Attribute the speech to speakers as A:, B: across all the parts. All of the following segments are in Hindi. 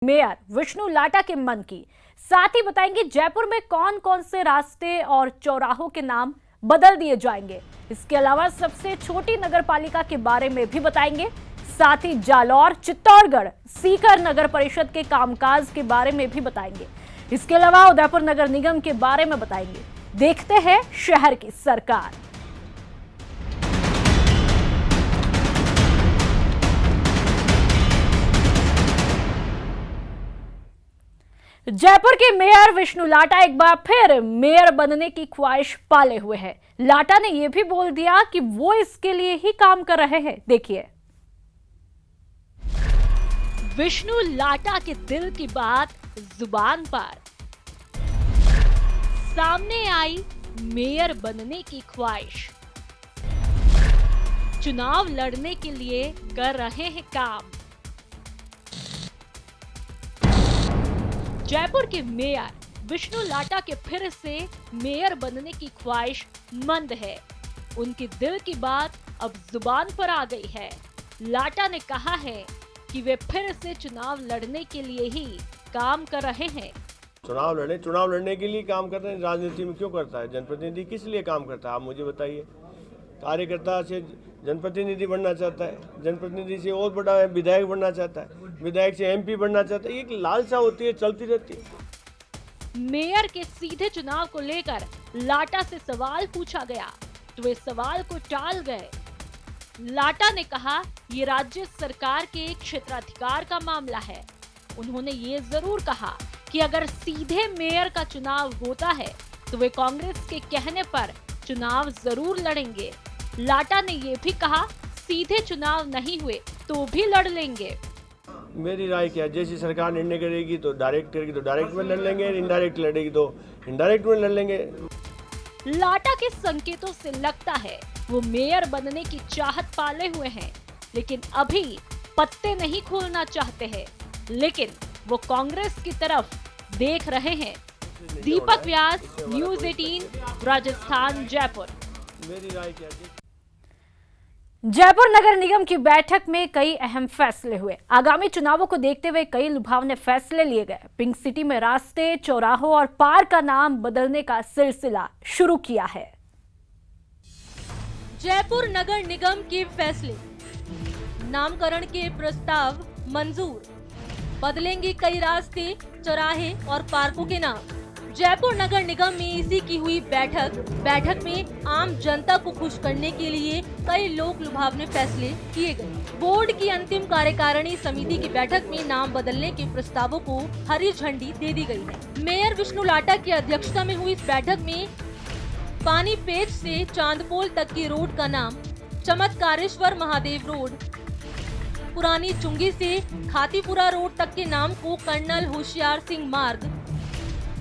A: मेयर विष्णु लाटा के मन की। साथ ही बताएंगे जयपुर में कौन कौन से रास्ते और चौराहों के नाम बदल दिए जाएंगे। इसके अलावा सबसे छोटी नगर पालिका के बारे में भी बताएंगे। साथ ही जालौर, चित्तौड़गढ़, सीकर नगर परिषद के कामकाज के बारे में भी बताएंगे। इसके अलावा उदयपुर नगर निगम के बारे में बताएंगे। देखते हैं शहर की सरकार। जयपुर के मेयर विष्णु लाटा एक बार फिर मेयर बनने की ख्वाहिश पाले हुए हैं। लाटा ने यह भी बोल दिया कि वो इसके लिए ही काम कर रहे हैं। देखिए, विष्णु लाटा के दिल की बात जुबान पर। सामने आई मेयर बनने की ख्वाहिश, चुनाव लड़ने के लिए कर रहे हैं काम। जयपुर के मेयर विष्णु लाटा के फिर से मेयर बनने की ख्वाहिश मंद है। उनके दिल की बात अब जुबान पर आ गई है। लाटा ने कहा है कि वे फिर से चुनाव लड़ने के लिए ही काम कर रहे हैं।
B: चुनाव लड़ने के लिए काम कर रहे हैं। राजनीति में क्यों करता है जनप्रतिनिधि? किस लिए काम करता है आप मुझे बताइए। कार्यकर्ता से जनप्रतिनिधि बनना चाहता है, जनप्रतिनिधि से और बड़ा है विधायक बनना चाहता है, विधायक से एमपी बनना चाहता है। एक लालसा होती है, चलती रहती है।
A: मेयर के सीधे चुनाव को लेकर लाटा से सवाल पूछा गया तो वे सवाल को टाल गए। लाटा ने कहा ये राज्य सरकार के क्षेत्राधिकार का मामला है। उन्होंने ये जरूर कहा कि अगर सीधे मेयर का चुनाव होता है तो वे कांग्रेस के कहने पर चुनाव जरूर लड़ेंगे। लाटा ने ये भी कहा सीधे चुनाव नहीं हुए तो भी लड़ लेंगे।
B: मेरी राय क्या है, जैसी सरकार निर्णय करेगी तो डायरेक्ट करेगी तो डायरेक्ट में लड़ लेंगे, इनडायरेक्ट लड़ेगी तो इनडायरेक्ट में लड़ लेंगे।
A: लाटा के संकेतों से लगता है वो मेयर बनने की चाहत पाले हुए हैं, लेकिन अभी पत्ते नहीं खोलना चाहते हैं। लेकिन वो कांग्रेस की तरफ देख रहे हैं। दीपक व्यास, न्यूज़ 18, राजस्थान, जयपुर।
B: मेरी राय क्या है?
A: जयपुर नगर निगम की बैठक में कई अहम फैसले हुए। आगामी चुनावों को देखते हुए कई लुभावने फैसले लिए गए। पिंक सिटी में रास्ते, चौराहों और पार्क का नाम बदलने का सिलसिला शुरू किया है।
C: जयपुर नगर निगम के फैसले, नामकरण के प्रस्ताव मंजूर, बदलेंगे कई रास्ते, चौराहे और पार्कों के नाम। जयपुर नगर निगम में इसी की हुई बैठक में आम जनता को खुश करने के लिए कई लोक लुभावने फैसले किए गए। बोर्ड की अंतिम कार्यकारिणी समिति की बैठक में नाम बदलने के प्रस्तावों को हरी झंडी दे दी गई है। मेयर विष्णु लाटा की अध्यक्षता में हुई इस बैठक में पानी पेच से चांदपोल तक की रोड का नाम चमत्कारेश्वर महादेव रोड, पुरानी चुंगी से खातीपुरा रोड तक के नाम को कर्नल होशियार सिंह मार्ग,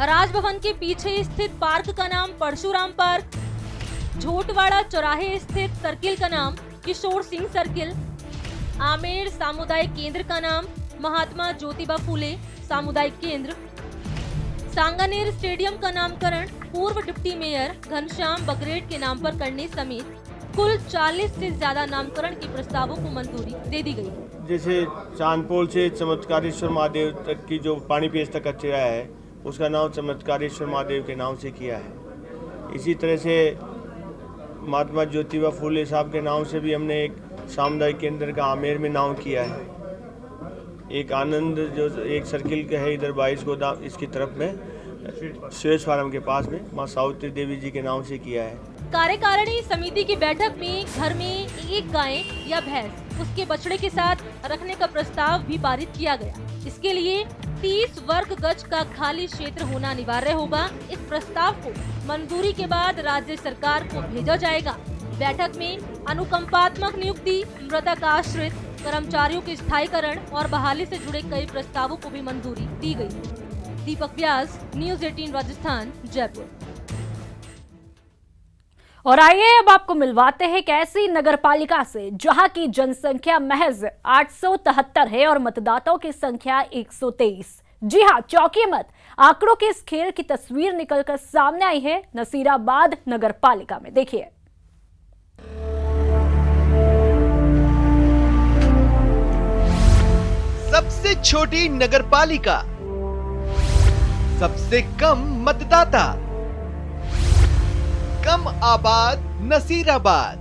C: राजभवन के पीछे स्थित पार्क का नाम परशुराम पार्क, झोटवाड़ा चौराहे स्थित सर्किल का नाम किशोर सिंह सर्किल, आमेर सामुदायिक केंद्र का नाम महात्मा ज्योतिबा फूले सामुदायिक केंद्र, सांगानेर स्टेडियम का नामकरण पूर्व डिप्टी मेयर घनश्याम बगरेट के नाम पर करने समेत कुल 40 से ज्यादा नामकरण के प्रस्तावों को मंजूरी दे दी गई।
B: जैसे चांदपोल से चमत्कारेश्वर महादेव तक की जो पानी पेच तक का चौराहा है उसका नाम चमत्कारेश्वर महादेव के नाम से किया है। इसी तरह से महात्मा ज्योतिबा फूले साहब के नाम से भी हमने एक सामुदायिक केंद्र का आमेर में नाम किया है। एक आनंद जो एक सर्किल का है इधर 22 गोदाम इसकी तरफ में स्वेस फार्म के पास में माँ सावित्री देवी जी के नाम से किया है।
C: कार्यकारिणी समिति की बैठक में घर में एक गाय या भैंस उसके बछड़े के साथ रखने का प्रस्ताव भी पारित किया गया। इसके लिए 30 वर्ग गज का खाली क्षेत्र होना अनिवार्य होगा। इस प्रस्ताव को मंजूरी के बाद राज्य सरकार को भेजा जाएगा। बैठक में अनुकंपात्मक नियुक्ति, मृतक आश्रित कर्मचारियों के स्थायीकरण और बहाली से जुड़े कई प्रस्तावों को भी मंजूरी दी गई। दीपक व्यास, न्यूज़ 18, राजस्थान, जयपुर।
A: और आइए अब आपको मिलवाते हैं एक ऐसी नगर पालिका से जहां की जनसंख्या महज 873 है और मतदाताओं की संख्या 123। जी हां, चौंकिए मत, आंकड़ों के इस खेल की तस्वीर निकलकर सामने आई है नसीराबाद नगर पालिका में। देखिए,
D: सबसे छोटी नगरपालिका, सबसे कम मतदाता, कम आबाद नसीराबाद।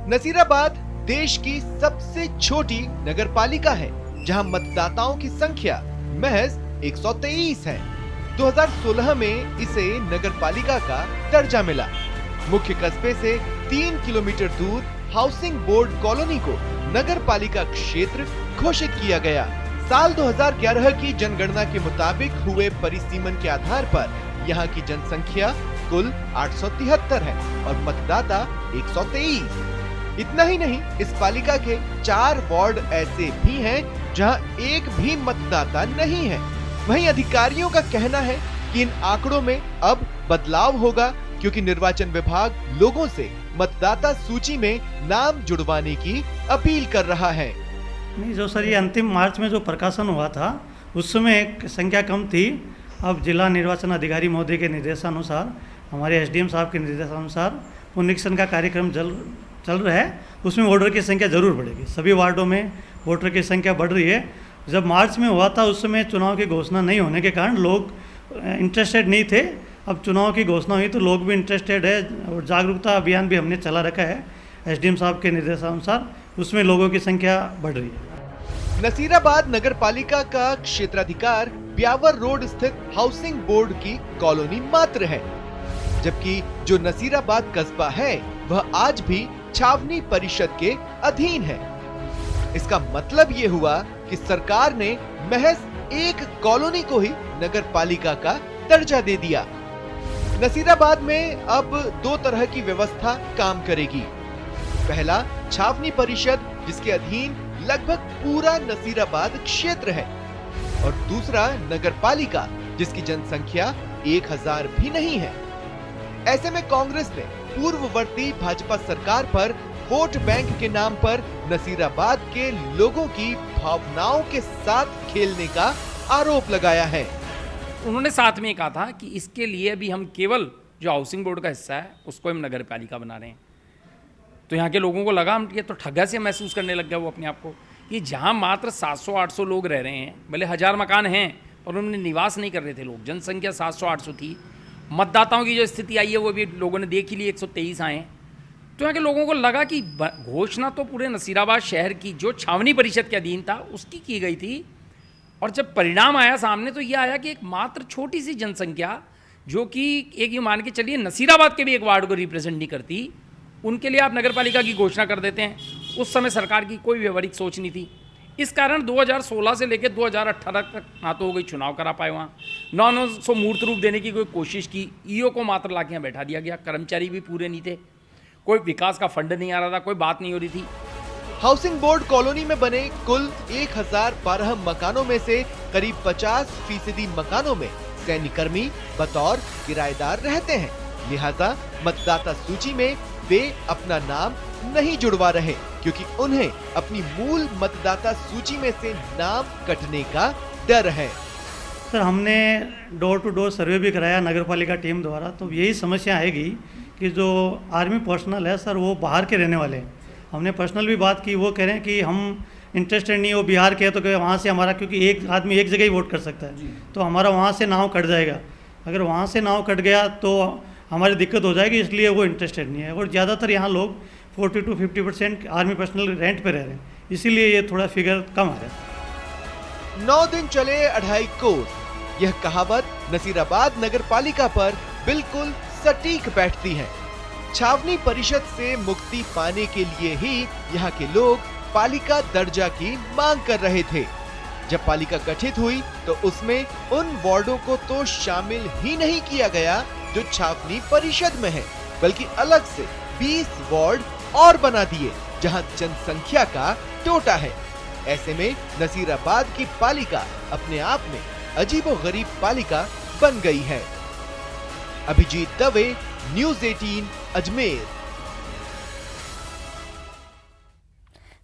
D: नसीराबाद देश की सबसे छोटी नगरपालिका है, जहां मतदाताओं की संख्या महज 123 है। 2016 में इसे नगरपालिका का दर्जा मिला। मुख्य कस्बे से 3 किलोमीटर दूर हाउसिंग बोर्ड कॉलोनी को नगरपालिका क्षेत्र घोषित किया गया। साल 2011 की जनगणना के मुताबिक हुए परिसीमन के आधार पर यहाँ की जनसंख्या कुल 873 है और मतदाता 123। इतना ही नहीं, इस पालिका के 4 वार्ड ऐसे भी हैं जहां एक भी मतदाता नहीं है। वहीं अधिकारियों का कहना है कि इन आंकड़ों में अब बदलाव होगा, क्योंकि निर्वाचन विभाग लोगों से मतदाता सूची में नाम जुड़वाने की अपील कर रहा है।
E: नहीं, जो सर ये अंतिम मार्च में जो प्रकाशन हुआ था उस समय संख्या कम थी। अब जिला निर्वाचन अधिकारी महोदय के निर्देशानुसार, हमारे एसडीएम साहब के निर्देशानुसार पुनरीक्षण का कार्यक्रम चल रहा है। उसमें वोटर की संख्या जरूर बढ़ेगी। सभी वार्डों में वोटर की संख्या बढ़ रही है। जब मार्च में हुआ था उस समय चुनाव की घोषणा नहीं होने के कारण लोग इंटरेस्टेड नहीं थे। अब चुनाव की घोषणा हुई तो लोग भी इंटरेस्टेड है और जागरूकता अभियान भी हमने चला रखा है एसडीएम साहब के निर्देशानुसार। उसमें लोगों की संख्या बढ़ रही है।
D: नसीराबाद नगरपालिका का क्षेत्राधिकार ब्यावर रोड स्थित हाउसिंग बोर्ड की कॉलोनी मात्र है, जबकि जो नसीराबाद कस्बा है वह आज भी छावनी परिषद के अधीन है। इसका मतलब ये हुआ कि सरकार ने महज एक कॉलोनी को ही नगरपालिका का दर्जा दे दिया। नसीराबाद में अब 2 तरह की व्यवस्था काम करेगी। पहला, छावनी परिषद, जिसके अधीन लगभग पूरा नसीराबाद क्षेत्र है, और दूसरा नगरपालिका, जिसकी जनसंख्या 1000 भी नहीं है। ऐसे में कांग्रेस ने पूर्ववर्ती भाजपा सरकार पर वोट बैंक के नाम पर नसीराबाद के लोगों की भावनाओं के साथ खेलने का आरोप लगाया है।
F: उन्होंने साथ में कहा था कि इसके लिए अभी हम केवल जो हाउसिंग बोर्ड का हिस्सा है उसको हम नगर पालिका बना रहे हैं। तो यहाँ के लोगों को लगा हम ये तो ठगा से महसूस करने लग गया वो अपने आप को, कि जहाँ मात्र 700-800 लोग रह रहे हैं, भले 1000 मकान हैं और उनमें निवास नहीं कर रहे थे लोग, जनसंख्या 700-800 थी। मतदाताओं की जो स्थिति आई है वो भी लोगों ने देख ही ली, 123 आए। तो यहाँ के लोगों को लगा कि घोषणा तो पूरे नसीराबाद शहर की जो छावनी परिषद के अधीन था उसकी की गई थी, और जब परिणाम आया सामने तो ये आया कि एक मात्र छोटी सी जनसंख्या, जो कि एक ये मान के चलिए नसीराबाद के भी एक वार्ड को रिप्रेजेंट नहीं करती, उनके लिए आप नगरपालिका की घोषणा कर देते हैं। उस समय सरकार की कोई व्यवहारिक सोच नहीं थी। इस कारण 2016 से लेकर 2018 तक ना तो हो गई चुनाव करा पाए वहाँ, ना उसको मूर्त रूप देने की कोई कोशिश की। ईओ को मात्र ला के यहाँ बैठा दिया गया, कर्मचारी भी पूरे नहीं थे, कोई विकास का फंड नहीं आ रहा था, कोई बात नहीं हो रही थी।
D: हाउसिंग बोर्ड कॉलोनी में बने कुल 1012 मकानों में से करीब 50% मकानों में सैन्यकर्मी बतौर किराएदार रहते हैं। लिहाजा मतदाता सूची में वे अपना नाम नहीं जुड़वा रहे, क्योंकि उन्हें अपनी मूल मतदाता सूची में से नाम कटने का डर है।
E: सर, हमने डोर टू डोर सर्वे भी कराया नगरपालिका टीम द्वारा, तो यही समस्या आएगी कि जो आर्मी पर्सनल है सर वो बाहर के रहने वाले हैं। हमने पर्सनल भी बात की, वो कह रहे हैं कि हम इंटरेस्टेड नहीं, वो बिहार के हैं तो वहाँ से हमारा, क्योंकि एक आदमी एक जगह ही वोट कर सकता है, तो हमारा वहाँ से नाम कट जाएगा। अगर वहाँ से नाम कट गया तो हमारी दिक्कत हो जाएगी, इसलिए वो इंटरेस्टेड नहीं है। और ज़्यादातर यहाँ लोग 40 to 50% आर्मी पर्सनल रेंट पे रह रहे हैं, इसीलिए ये थोड़ा फिगर कम आ रहा है।
D: 9 दिन चले 2.5 कोस, यह कहावत नसीराबाद नगरपालिका पर बिल्कुल सटीक बैठती है। छावनी परिषद से मुक्ति पाने के लिए ही यहाँ के लोग पालिका दर्जा की मांग कर रहे थे। जब पालिका गठित हुई तो उसमें उन वार्डों को तो शामिल ही नहीं किया गया जो छावनी परिषद में है, बल्कि अलग से 20 वार्ड और बना दिए जहां जनसंख्या का टोटा है। ऐसे में नसीराबाद की पालिका अपने आप में अजीबोगरीब पालिका बन गई है। अभिजीत दवे, न्यूज़ 18 अजमेर।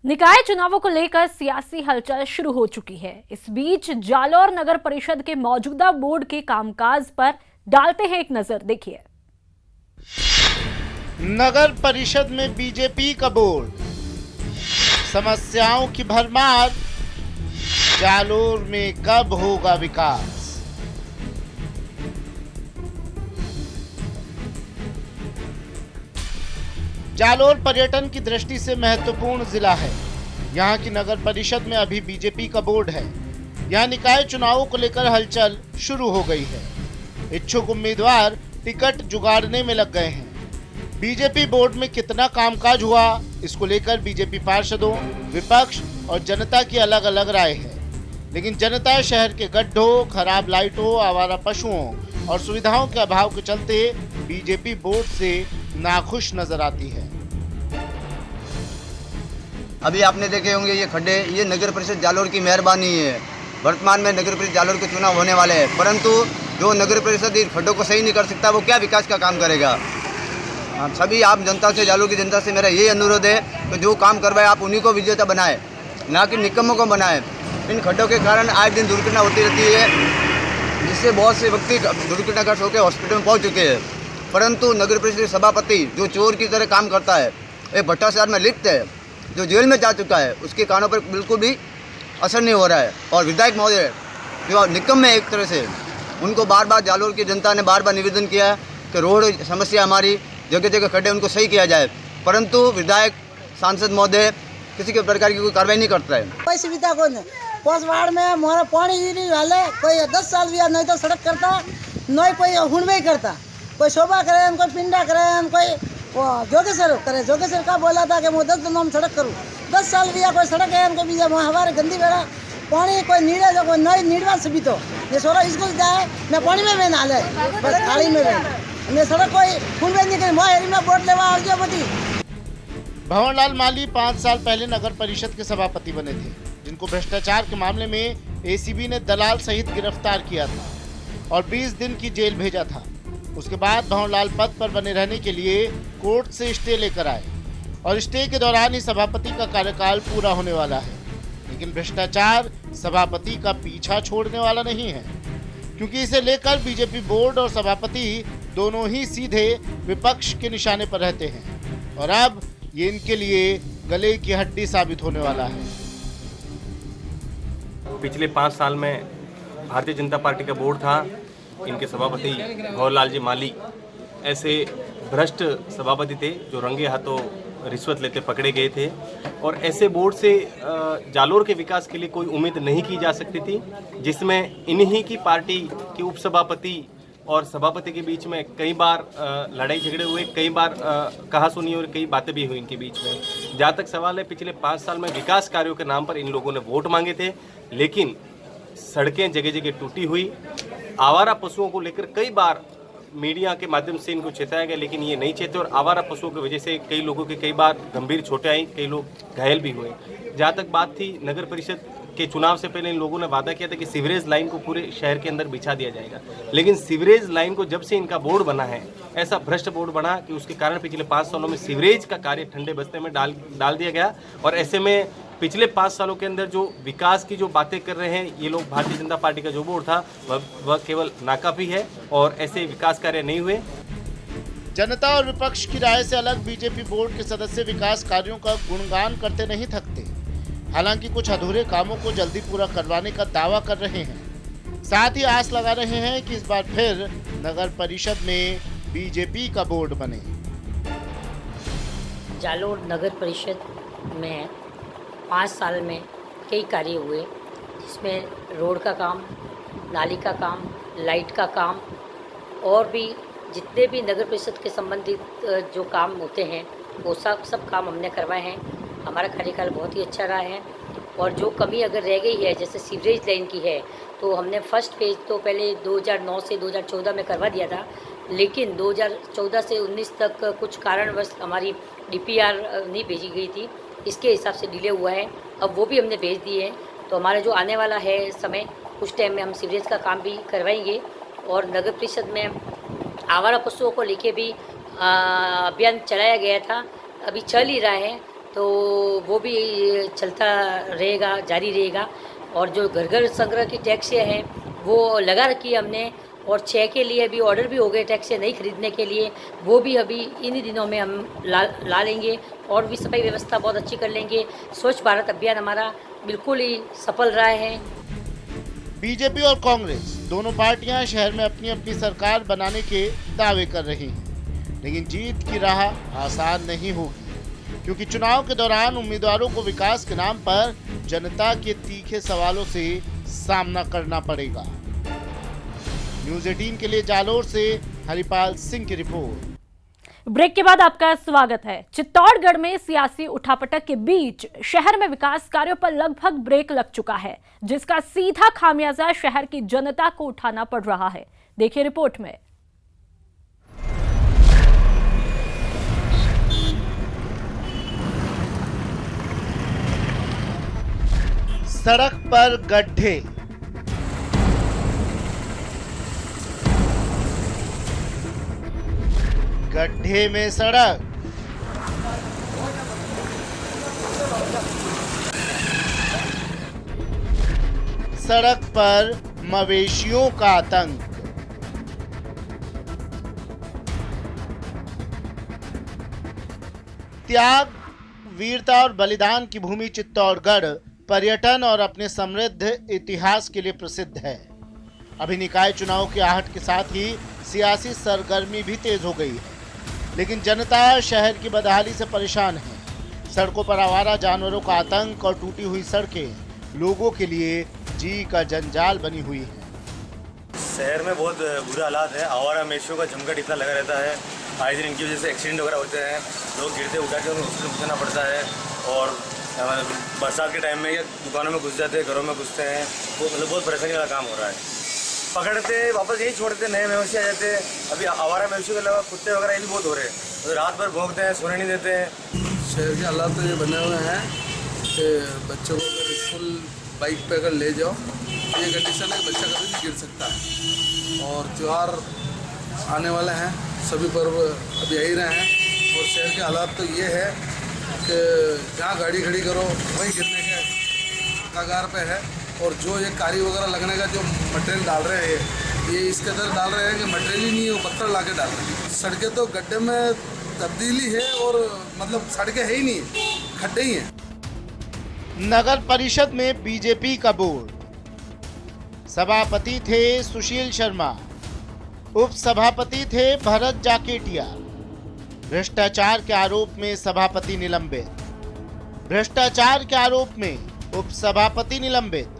A: निकाय चुनावों को लेकर सियासी हलचल शुरू हो चुकी है। इस बीच जालौर नगर परिषद के मौजूदा बोर्ड के कामकाज पर डालते हैं एक नजर, देखिए।
G: नगर परिषद में बीजेपी का बोर्ड, समस्याओं की भरमार, जालोर में कब होगा विकास। जालोर पर्यटन की दृष्टि से महत्वपूर्ण जिला है। यहाँ की नगर परिषद में अभी बीजेपी का बोर्ड है। यहाँ निकाय चुनावों को लेकर हलचल शुरू हो गई है। इच्छुक उम्मीदवार टिकट जुगाड़ने में लग गए हैं। बीजेपी बोर्ड में कितना कामकाज हुआ, इसको लेकर बीजेपी पार्षदों, विपक्ष और जनता की अलग अलग राय है। लेकिन जनता शहर के गड्ढों, खराब लाइटों, आवारा पशुओं और सुविधाओं के अभाव के चलते बीजेपी बोर्ड से नाखुश नजर आती है।
H: अभी आपने देखे होंगे ये खड्डे, ये नगर परिषद जालोर की मेहरबानी है। वर्तमान में नगर परिषद जालोर के चुनाव होने वाले हैं, परंतु जो नगर परिषद इन खड्डों को सही नहीं कर सकता, वो क्या विकास का काम करेगा। सभी आप जनता से, जालोर की जनता से मेरा यही अनुरोध है कि जो काम करवाए आप उन्हीं को विजेता बनाए, ना कि निकम्मों को बनाए। इन खड्डों के कारण आए दिन दुर्घटना होती रहती है, जिससे बहुत से व्यक्ति दुर्घटनाग्रस्त होकर हॉस्पिटल में पहुँच चुके हैं। परंतु नगर परिषद सभापति जो चोर की तरह काम करता है, एक भ्रष्टाचार में लिप्त है, जो जेल में जा चुका है, उसके कानों पर बिल्कुल भी असर नहीं हो रहा है। और विधायक महोदय जो निकम्मे एक तरह से, उनको बार बार जालोर की जनता ने बार बार निवेदन किया कि रोड समस्या हमारी, जगह जगह खड्डे, उनको सही किया जाए, परंतु विधायक, सांसद महोदय किसी के प्रकार की कोई कार्रवाई नहीं करता है।
I: कोई सुविधा को नहीं, पोस्ट वार्ड में मोरा पानी ही नहीं वाले, कोई 10 साल भी नहीं तो सड़क करता, नहीं कोई हुणवे करता, कोई शोभा करे, कोई पिंडा करे, कोई जोगेश्वर करे। जोगेश्वर का बोला था कि मैं 10 दिन में सड़क करूँ, 10 साल भी कोई सड़क है उनको भी हमारे गंदी बेड़ा पानी कोई नीड़े जो कोई नई नीड़वा से भी तो ये सोरा स्कूल जाए मैं पानी में भी नाले, बस खाली में भी मैं सड़क कोई फूल में निकले मोहरी में बोट लेवा और जो बती।
G: भंवरलाल माली 5 साल पहले नगर परिषद के सभापति बने थे, जिनको भ्रष्टाचार के मामले में एसीबी ने दलाल सहित गिरफ्तार किया था और 20 दिन की जेल भेजा था। उसके बाद भंवरलाल पद पर बने रहने के लिए कोर्ट से स्टे लेकर आए और स्टे के दौरान ही सभापति का कार्यकाल पूरा होने वाला है। लेकिन भ्रष्टाचार सभापति का पीछा छोड़ने वाला नहीं है, क्योंकि इसे लेकर बीजेपी बोर्ड और सभापति दोनों ही सीधे विपक्ष के निशाने पर रहते हैं और अब ये इनके लिए गले की हड्डी साबित होने वाला है।
J: पिछले 5 साल में भारतीय जनता पार्टी का बोर्ड था, इनके सभापति भंवरलाल जी माली ऐसे भ्रष्ट सभापति थे जो रंगे हाथों रिश्वत लेते पकड़े गए थे और ऐसे बोर्ड से जालोर के विकास के लिए कोई उम्मीद नहीं की जा सकती थी, जिसमें इन्हीं की पार्टी के उपसभापति और सभापति के बीच में कई बार लड़ाई झगड़े हुए, कई बार कहा सुनी और कई बातें भी हुई इनके बीच में। जहाँ तक सवाल है, पिछले 5 साल में विकास कार्यों के नाम पर इन लोगों ने वोट मांगे थे, लेकिन सड़कें जगह जगह टूटी हुई, आवारा पशुओं को लेकर कई बार मीडिया के माध्यम से इनको चेताया गया, लेकिन ये नहीं चेते और आवारा पशुओं की वजह से कई लोगों के कई बार गंभीर चोटें आई, कई लोग घायल भी हुए। जहाँ तक बात थी नगर परिषद के चुनाव से पहले इन लोगों ने वादा किया था कि सीवरेज लाइन को पूरे शहर के अंदर बिछा दिया जाएगा, लेकिन सीवरेज लाइन को जब से इनका बोर्ड बना है, ऐसा भ्रष्ट बोर्ड बना कि उसके कारण पिछले 5 सालों में सीवरेज का कार्य ठंडे बस्ते में डाल दिया गया और ऐसे में पिछले 5 सालों के अंदर जो विकास की जो बातें कर रहे हैं ये लोग, भारतीय जनता पार्टी का जो बोर्ड था वह केवल नाकाफी है और ऐसे विकास कार्य नहीं हुए।
G: जनता और विपक्ष की राय से अलग बीजेपी बोर्ड के सदस्य विकास कार्यों का गुणगान करते नहीं थकते। हालांकि कुछ अधूरे कामों को जल्दी पूरा करवाने का दावा कर रहे हैं। साथ ही आस लगा रहे हैं कि इस बार फिर नगर परिषद में बीजेपी का बोर्ड बने।
K: जालोर नगर परिषद में 5 साल में कई कार्य हुए, जिसमें रोड का काम, नाली का काम, लाइट का काम और भी जितने भी नगर परिषद के संबंधित जो काम होते हैं वो सब काम हमने करवाए हैं। हमारा कार्यकाल बहुत ही अच्छा रहा है और जो कमी अगर रह गई है, जैसे सीवरेज लाइन की है, तो हमने फर्स्ट फेज तो पहले 2009 से 2014 में करवा दिया था, लेकिन 2014 से 19 तक कुछ कारणवश हमारी DPR नहीं भेजी गई थी, इसके हिसाब से डिले हुआ है। अब वो भी हमने भेज दिए हैं, तो हमारा जो आने वाला है समय, उस टाइम में हम सीवरेज का काम भी करवाएंगे और नगर परिषद में आवारा पशुओं को लेके भी अभियान चलाया गया था, अभी चल ही रहा है, तो वो भी चलता रहेगा, जारी रहेगा। और जो घर घर संग्रह की टैक्स है वो लगा रखी है हमने और 6 के लिए अभी ऑर्डर भी हो गए टैक्सी नहीं खरीदने के लिए, वो भी अभी इन्हीं दिनों में हम ला लेंगे और भी सफाई व्यवस्था बहुत अच्छी कर लेंगे। स्वच्छ भारत अभियान हमारा बिल्कुल ही सफल रहा है।
G: बीजेपी और कांग्रेस दोनों पार्टियां शहर में अपनी अपनी सरकार बनाने के दावे कर रही हैं, लेकिन जीत की राह आसान नहीं होगी, क्योंकि चुनाव के दौरान उम्मीदवारों को विकास के नाम पर जनता के तीखे सवालों से सामना करना पड़ेगा। न्यूज़ 18 के लिए जालोर से हरिपाल सिंह की रिपोर्ट।
A: ब्रेक के बाद आपका स्वागत है। चित्तौड़गढ़ में सियासी उठापटक के बीच शहर में विकास कार्यों पर लगभग ब्रेक लग चुका है, जिसका सीधा खामियाजा शहर की जनता को उठाना पड़ रहा है। देखिए रिपोर्ट में।
G: सड़क पर गड्ढे, गड्ढे में सड़क, सड़क पर मवेशियों का आतंक। त्याग, वीरता और बलिदान की भूमि चित्तौड़गढ़ पर्यटन और अपने समृद्ध इतिहास के लिए प्रसिद्ध है। अभी निकाय चुनाव की आहट के साथ ही सियासी सरगर्मी भी तेज हो गई है, लेकिन जनता शहर की बदहाली से परेशान है। सड़कों पर आवारा जानवरों का आतंक और टूटी हुई सड़कें लोगों के लिए जी का जंजाल बनी हुई है।
B: शहर में बहुत बुरा हालात है। आवारा मवेशियों का झमकट इतना लगा रहता है, आए दिन इनकी वजह से एक्सीडेंट वगैरह होते हैं, लोग गिरते उठा के उन्हें हॉस्पिटल पहुँचाना पड़ता है, और बरसात के टाइम में ये दुकानों में घुस जाते हैं, घरों में घुसते हैं, वो मतलब बहुत परेशानी वाला काम हो रहा है। पकड़ते वापस यही छोड़ते, नए मवेशी आ जाते हैं। अभी आवारा मवेशी के अलावा कुत्ते वगैरह ये भी बहुत हो रहे हैं, तो रात भर भौंकते हैं, सोने नहीं देते हैं।
L: शहर के हालात तो ये बने हुए हैं कि बच्चों को अगर स्कूल बाइक पे अगर ले जाओ, ये कंडीशन है बच्चा कभी भी गिर सकता है। और त्यौहार आने वाले हैं, सभी पर्व अभी आ ही रहे हैं, और शहर के हालात तो ये है कि जहाँ गाड़ी खड़ी करो वहीं गिरने के कगार पे है। और जो ये कारी वगैरह लगने का जो मटेरियल डाल रहे हैं, ये इस कदर डाल रहे हैं कि मटेरियल ही नहीं है, वो पत्थर ला के डाल रहे हैं। सड़कें तो गड्ढे में तब्दीली है, और मतलब सड़कें है ही नहीं, खड्डे ही हैं।
G: नगर परिषद में बीजेपी का बोर्ड, सभापति थे सुशील शर्मा, उप सभापति थे भरत जाकेटिया। भ्रष्टाचार के आरोप में सभापति निलंबित, भ्रष्टाचार के आरोप में उप सभापति निलंबित।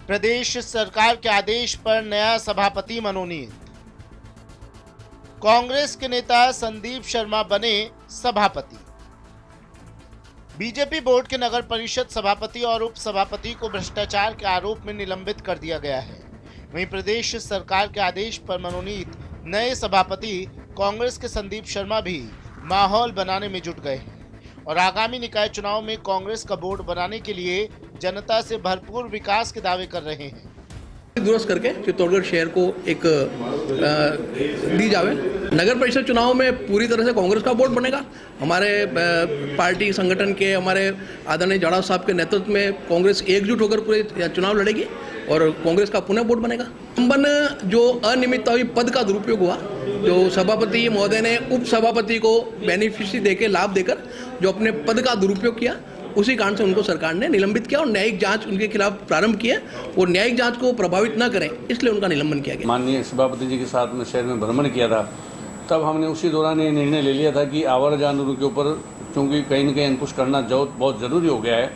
G: प्रदेश सरकार के आदेश पर नया सभापति मनोनीत। कांग्रेस के नेता संदीप शर्मा बने सभापति। बीजेपी बोर्ड के नगर परिषद सभापति और उप सभापति को भ्रष्टाचार के आरोप में निलंबित कर दिया गया है। वहीं प्रदेश सरकार के आदेश पर मनोनीत नए सभापति कांग्रेस के संदीप शर्मा भी माहौल बनाने में जुट गए हैं और आगामी निकाय चुनाव में कांग्रेस का बोर्ड बनाने के लिए जनता से भरपूर विकास के दावे कर रहे हैं।
M: दुरुस्त करके चित्तौड़गढ़ शहर को एक दी जावे। नगर परिषद चुनाव में पूरी तरह से कांग्रेस का बोर्ड बनेगा। हमारे पार्टी संगठन के हमारे आदरणीय जाड़ाव साहब के नेतृत्व में कांग्रेस एकजुट होकर पूरे चुनाव लड़ेगी और कांग्रेस का पुनः बोर्ड बनेगा। संपन्न जो अनियमितता हुई पद का दुरुपयोग हुआ, जो सभापति महोदय ने उप सभापति को बेनिफिशियरी देकर लाभ देकर जो अपने पद का दुरुपयोग किया, उसी कारण से उनको सरकार ने निलंबित किया और न्यायिक जांच उनके खिलाफ प्रारंभ की है और न्यायिक जांच को प्रभावित न करें इसलिए उनका निलंबन किया गया।
N: माननीय सभापति जी के साथ में शहर में भ्रमण किया था, तब हमने उसी दौरान ये निर्णय ले लिया था कि आवारा जानवरों के ऊपर चूँकि कहीं न कहीं अंकुश करना बहुत ज़रूरी हो गया है,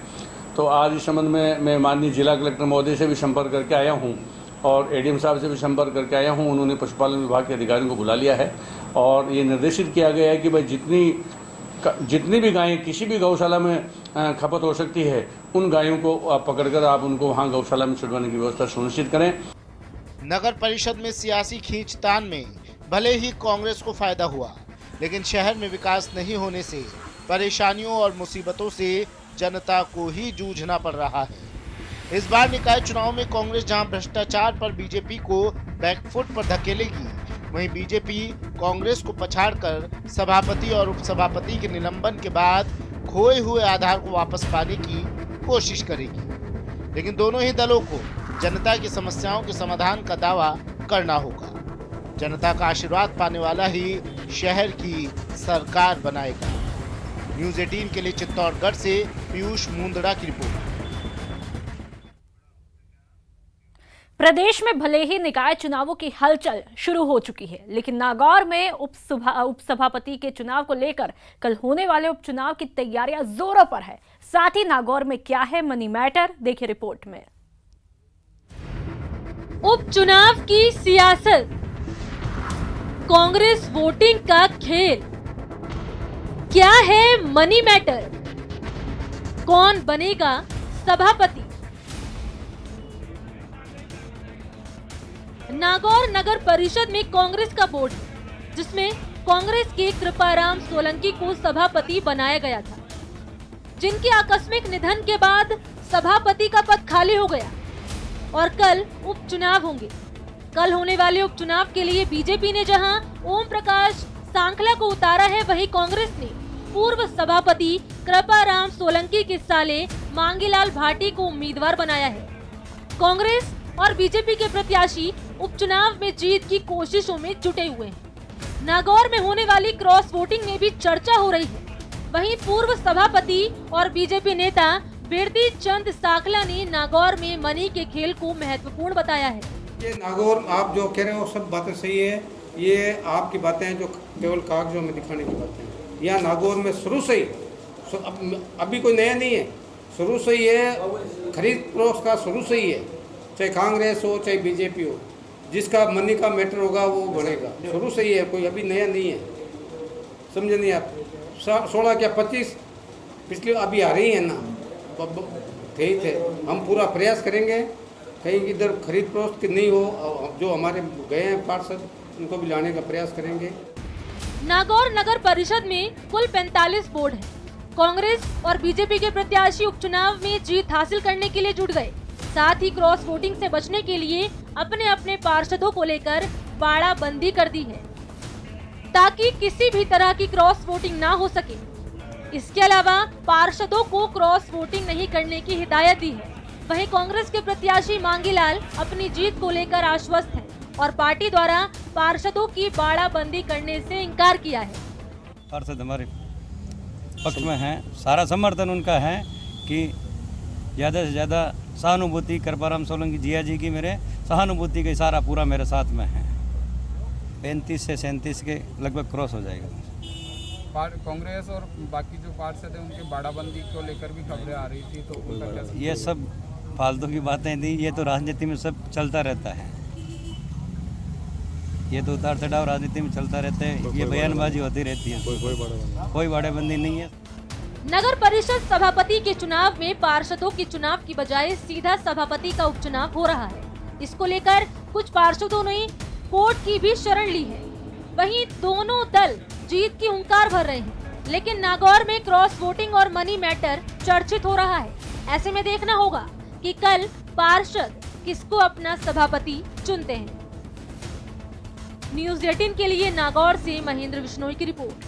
N: तो आज इस संबंध में मैं माननीय जिला कलेक्टर महोदय से भी संपर्क करके आया हूँ और एडीएम साहब से भी संपर्क करके आया हूँ। उन्होंने पशुपालन विभाग के अधिकारियों को बुला लिया है और ये निर्देशित किया गया है कि भाई जितनी भी गायें किसी भी गौशाला में खपत हो सकती है, उन गायों को आप पकड़कर आप उनको वहाँ गौशाला में छुड़वाने की व्यवस्था सुनिश्चित करें।
G: नगर परिषद में सियासी खींचतान में भले ही कांग्रेस को फायदा हुआ, लेकिन शहर में विकास नहीं होने से परेशानियों और मुसीबतों से जनता को ही जूझना पड़ रहा है। इस बार निकाय चुनाव में कांग्रेस जहां भ्रष्टाचार पर बीजेपी को बैकफुट पर धकेलेगी, वहीं बीजेपी कांग्रेस को पछाड़कर सभापति और उपसभापति के निलंबन के बाद खोए हुए आधार को वापस पाने की कोशिश करेगी। लेकिन दोनों ही दलों को जनता की समस्याओं के समाधान का दावा करना होगा। जनता का आशीर्वाद पाने वाला ही शहर की सरकार बनाएगा। न्यूज़ 18 के लिए चित्तौड़गढ़ से पीयूष मुंदड़ा की रिपोर्ट।
A: प्रदेश में भले ही निकाय चुनावों की हलचल शुरू हो चुकी है, लेकिन नागौर में उपसभापति के चुनाव को लेकर कल होने वाले उपचुनाव की तैयारियां जोरों पर है। साथ ही नागौर में क्या है मनी मैटर, देखिए रिपोर्ट में।
C: उपचुनाव की सियासत, कांग्रेस वोटिंग का खेल, क्या है मनी मैटर, कौन बनेगा सभापति। नागौर नगर परिषद में कांग्रेस का बोर्ड है, जिसमें कांग्रेस के कृपाराम सोलंकी को सभापति बनाया गया था, जिनके आकस्मिक निधन के बाद सभापति का पद खाली हो गया और कल उपचुनाव होंगे। कल होने वाले उपचुनाव के लिए बीजेपी ने जहां ओम प्रकाश सांखला को उतारा है, वहीं कांग्रेस ने पूर्व सभापति कृपाराम सोलंकी के साले मांगीलाल भाटी को उम्मीदवार बनाया है। कांग्रेस और बीजेपी के प्रत्याशी उपचुनाव में जीत की कोशिशों में जुटे हुए हैं। नागौर में होने वाली क्रॉस वोटिंग में भी चर्चा हो रही है। वहीं पूर्व सभापति और बीजेपी नेता बिरदी चंद साखला ने नागौर में मनी के खेल को महत्वपूर्ण बताया है।
O: ये नागौर आप जो कह रहे हो सब बातें सही है, ये आपकी बातें हैं जो केवल कागजों में दिखाने की बातें हैं। यहाँ नागौर में शुरू से ही, अभी कोई नया नहीं है, शुरू से ही है, खरीद फरोख्त का शुरू से ही है, चाहे कांग्रेस हो चाहे बीजेपी हो, जिसका मनी का मैटर होगा वो बढ़ेगा, शुरू से ही है, कोई अभी नया नहीं है। समझे नहीं आप? 16 क्या 25 पिछले अभी आ रही है ना, थे हम पूरा प्रयास करेंगे कहीं इधर खरीद फरोख्त की नहीं हो, जो हमारे गए हैं पार्षद उनको भी लाने का प्रयास करेंगे।
C: नागौर नगर परिषद में कुल 45 बोर्ड हैं। कांग्रेस और बीजेपी के प्रत्याशी उपचुनाव में जीत हासिल करने के लिए जुट गए। साथ ही क्रॉस वोटिंग से बचने के लिए अपने अपने पार्षदों को लेकर बाड़ाबंदी कर दी है, ताकि किसी भी तरह की क्रॉस वोटिंग ना हो सके। इसके अलावा पार्षदों को क्रॉस वोटिंग नहीं करने की हिदायत दी है। वहीं कांग्रेस के प्रत्याशी मांगीलाल अपनी जीत को लेकर आश्वस्त हैं और पार्टी द्वारा पार्षदों की बाड़ाबंदी करने से इनकार किया है।
P: पार्षद हमारे पक्ष में हैं, सारा समर्थन उनका है कि ज़्यादा से ज़्यादा सहानुभूति कृपाराम सोलंकी जिया जी की मेरे सहानुभूति का इशारा पूरा मेरे साथ में है। 35 से 37 के लगभग क्रॉस हो जाएगा।
O: कांग्रेस और बाकी जो पार्षद हैं उनके बाड़ाबंदी को लेकर भी खबरें आ रही थी, तो उनका क्या?
P: ये सब फालतू की बातें थी, ये तो राजनीति में सब चलता रहता है, ये तो उतार चढ़ाव राजनीति में चलता रहता है, ये बयानबाजी होती रहती है, कोई बाड़ाबंदी नहीं है।
C: नगर परिषद सभापति के चुनाव में पार्षदों के चुनाव की बजाय सीधा सभापति का उपचुनाव हो रहा है। इसको लेकर कुछ पार्षदों ने कोर्ट की भी शरण ली है। वहीं दोनों दल जीत की हुंकार भर रहे हैं, लेकिन नागौर में क्रॉस वोटिंग और मनी मैटर चर्चित हो रहा है। ऐसे में देखना होगा कि कल पार्षद किसको अपना सभापति चुनते हैं। न्यूज़ 18 के लिए नागौर से महेंद्र बिश्नोई की रिपोर्ट।